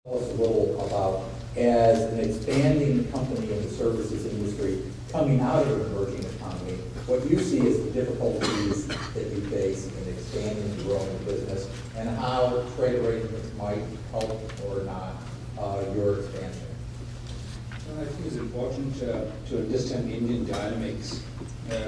Tell us a little about, as an expanding company in the services industry, coming out of an emerging economy, what you see as the difficulties that you face in expanding and growing the business, and how trade arrangements might help or not your expansion. Well, I think it's important to understand Indian dynamics.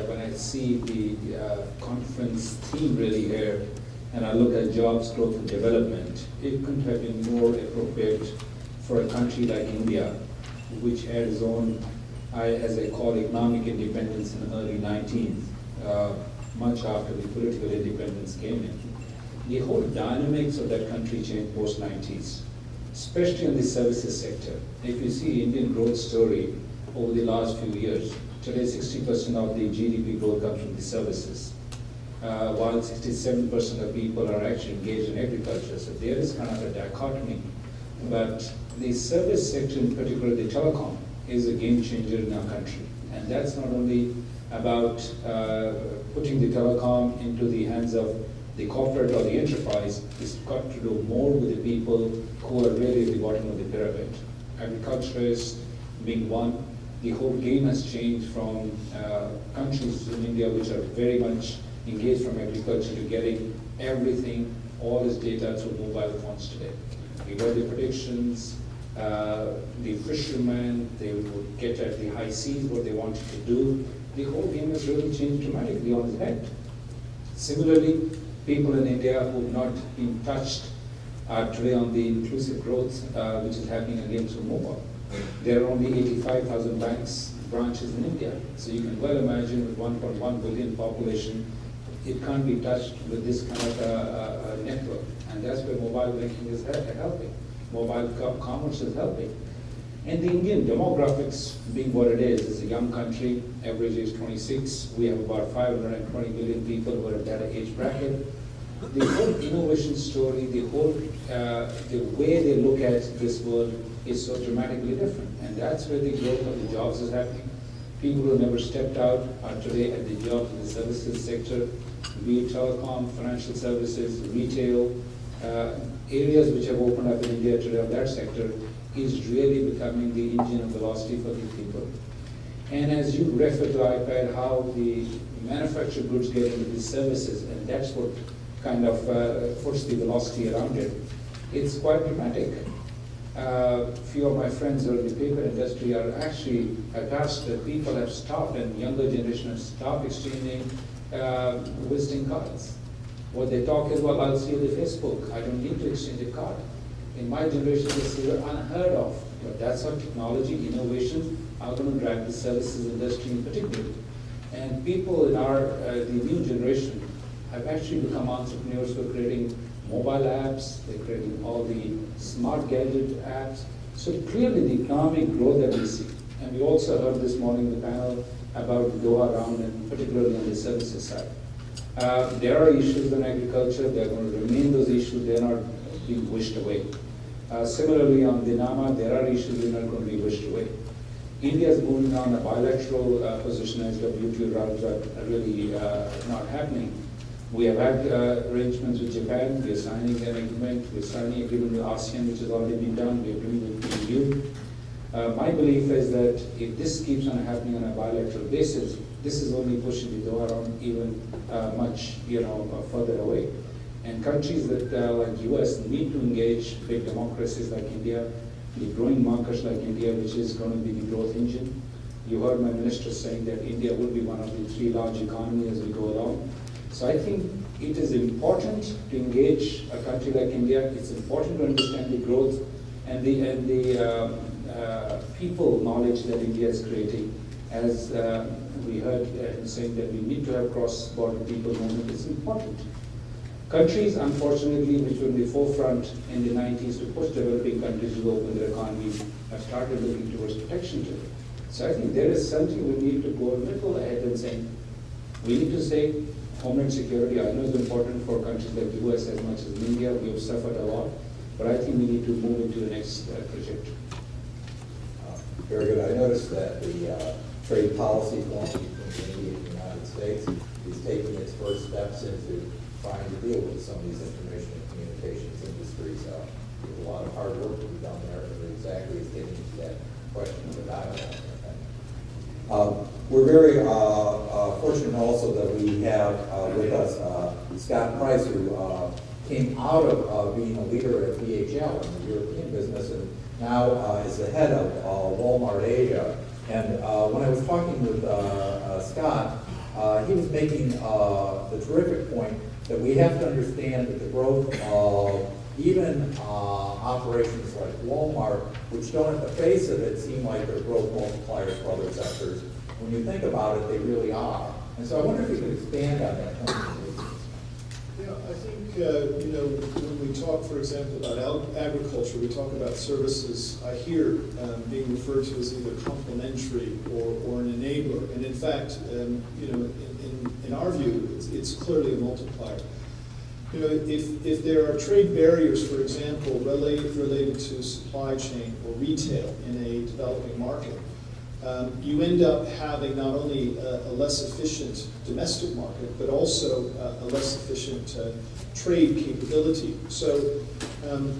When I see the conference theme really here, and I look at jobs, growth, and development, it couldn't have been more appropriate for a country like India, which had its own, as I call, economic independence in the early 19th, much after the political independence came in. The whole dynamics of that country changed post-90s, especially in the services sector. If you see Indian growth story over the last few years, today 60% of the GDP growth comes from the services, while 67% of people are actually engaged in agriculture. So there is kind of a dichotomy. But the service sector, in particular the telecom, is a game changer in our country. And that's not only about putting the telecom into the hands of the corporate or the enterprise. It's got to do more with the people who are really at the bottom of the pyramid. Agriculturists being one. The whole game has changed from countries in India which are very much engaged from agriculture to getting everything, all this data through mobile phones today. We got the predictions, the fishermen, they would get at the high seas what they wanted to do. The whole game has really changed dramatically on its head. Similarly, people in India who have not been touched are today on the inclusive growth which is happening again through mobile. There are only 85,000 banks branches in India. So you can well imagine with 1.1 billion population, it can't be touched with this kind of a network. And that's where mobile banking is helping. Mobile commerce is helping. And the Indian demographics being what it is a young country, average age 26. We have about 520 million people who are in that age bracket. The whole innovation story, the way they look at this world is so dramatically different. And that's where the growth of the jobs is happening. People who never stepped out are today at the jobs in the services sector, be it telecom, financial services, retail, areas which have opened up in India today of that sector is really becoming the engine of velocity for these people. And as you refer to iPad, how the manufactured goods get into these services, and that's what kind of puts the velocity around it, it's quite dramatic. Few of my friends who are in the paper industry are actually aghast that people have stopped, and younger generation have stopped exchanging visiting cards. What they talk is, well, I'll see you on Facebook. I don't need to exchange a card. In my generation, this is unheard of. But that's how technology, innovation are going to drive the services industry in particular. And people in the new generation have actually become entrepreneurs who are creating mobile apps, they're creating all the smart gadget apps. So clearly the economic growth that we see, and we also heard this morning in the panel about the Doha round, and particularly on the services side. There are issues in agriculture, they're going to remain those issues, they're not being wished away. Similarly on the NAMA, there are issues that are not going to be wished away. India is moving on a bilateral position as WTO rounds are really not happening. We have had arrangements with Japan, we are signing an agreement, we are signing an agreement with ASEAN, which has already been done, we are doing with the EU. My belief is that if this keeps on happening on a bilateral basis, this is only pushing the Doha round even much further away. And countries that like US need to engage big democracies like India, the growing markets like India, which is going to be the growth engine. You heard my minister saying that India will be one of the 3 large economies as we go along. So I think it is important to engage a country like India. It's important to understand the growth and the people knowledge that India is creating. As we heard him saying that we need to have cross-border people movement. It's important. Countries, unfortunately, which were in the forefront in the 90s to push developing countries to open their economies, have started looking towards protection today. So I think there is something we need to go a little ahead and saying, we need to say homeland security. I know it's important for countries like the US as much as India. We have suffered a lot, but I think we need to move into the next trajectory. Very good. I noticed that the trade policy forum between India and the United States is taking its first steps into trying to deal with some of these information and communications industries. There's a lot of hard work to be done there, and exactly as getting into that question of the dialogue. We're very fortunate also that we have with us Scott Price, who came out of being a leader at DHL in the European business, and now is the head of Walmart Asia. And when I was talking with Scott, he was making the terrific point that we have to understand that the growth of even operations like Walmart, which don't at the face of it seem like they're growth multipliers for other sectors, when you think about it, they really are. And so I wonder if you could expand on that point. Yeah, I think, when we talk, for example, about agriculture, we talk about services, I hear being referred to as either complementary or an enabler. And in fact, in our view, it's clearly a multiplier. If there are trade barriers, for example, related to supply chain or retail in a developing market, you end up having not only a less efficient domestic market, but also a less efficient trade capability. So,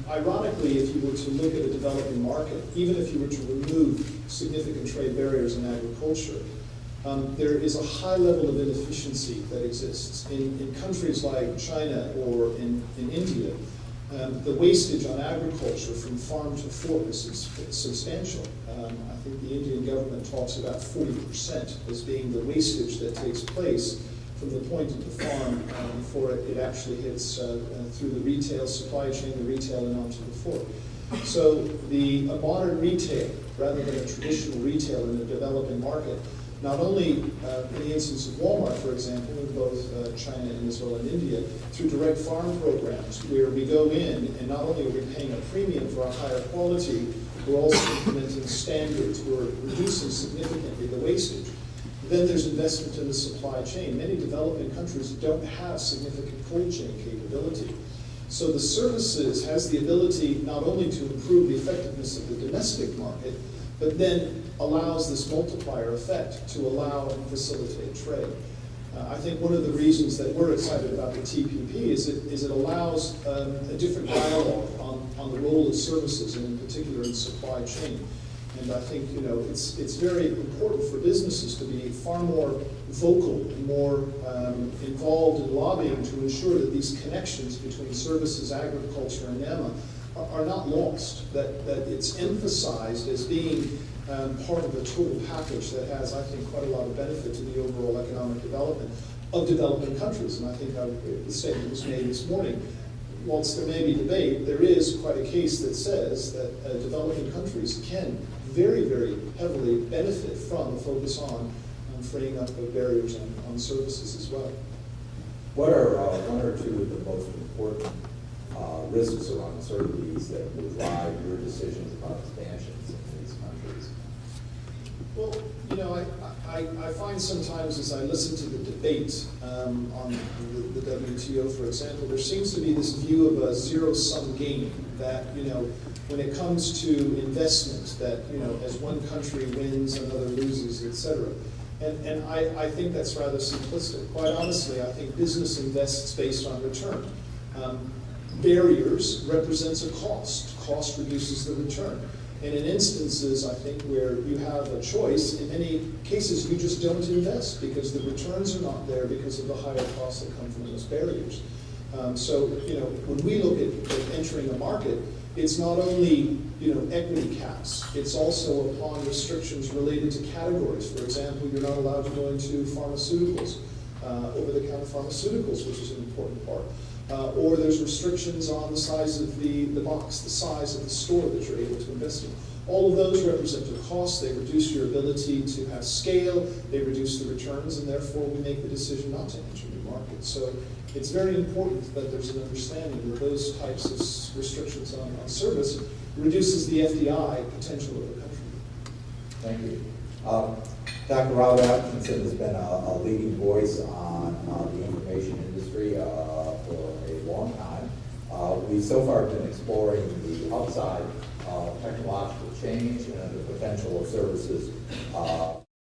ironically, if you were to look at a developing market, even if you were to remove significant trade barriers in agriculture, there is a high level of inefficiency that exists. In countries like China or in India, the wastage on agriculture from farm to fork is substantial. I think the Indian government talks about 40% as being the wastage that takes place from the point of the farm before it actually hits through the retail supply chain, the retail, and onto the fork. So a modern retail, rather than a traditional retail in a developing market, not only in the instance of Walmart, for example, in both China and as well in India, through direct farm programs where we go in and not only are we paying a premium for a higher quality, we're also implementing standards, we're reducing significantly the wastage. Then there's investment in the supply chain. Many developing countries don't have significant cold chain capability. So the services has the ability not only to improve the effectiveness of the domestic market, but then allows this multiplier effect to allow and facilitate trade. I think one of the reasons that we're excited about the TPP is it allows a different dialogue on the role of services, and in particular in supply chain. And I think it's very important for businesses to be far more vocal and more involved in lobbying to ensure that these connections between services, agriculture, and NAMA are not lost, that it's emphasized as being part of the total package that has, I think, quite a lot of benefit to the overall economic development of developing countries. And I think the statement was made this morning. Whilst there may be debate, there is quite a case that says that developing countries can very, very heavily benefit from the focus on freeing up of barriers on services as well. What are one or two of the most important risks or uncertainties that will drive your decisions about expansions in these countries? Well, I find sometimes as I listen to the debate on the WTO, for example, there seems to be this view of a zero-sum game that, when it comes to investment, that, as one country wins, another loses, etc. And I think that's rather simplistic. Quite honestly, I think business invests based on return. Barriers represents a cost. Cost reduces the return. And in instances, I think, where you have a choice, in many cases you just don't invest because the returns are not there because of the higher costs that come from those barriers. So, when we look at entering a market, it's not only, equity caps, it's also upon restrictions related to categories. For example, you're not allowed to go into pharmaceuticals, over-the-counter pharmaceuticals, which is an important part. Or there's restrictions on the size of the box, the size of the store that you're able to invest in. All of those represent a cost. They reduce your ability to have scale. They reduce the returns, and therefore we make the decision not to enter new markets. So it's very important that there's an understanding that those types of restrictions on service reduces the FDI potential of the country. Thank you. Dr. Robert Atkinson has been a leading voice on the information industry for a long time. We've so far been exploring the upside of technological change and the potential of services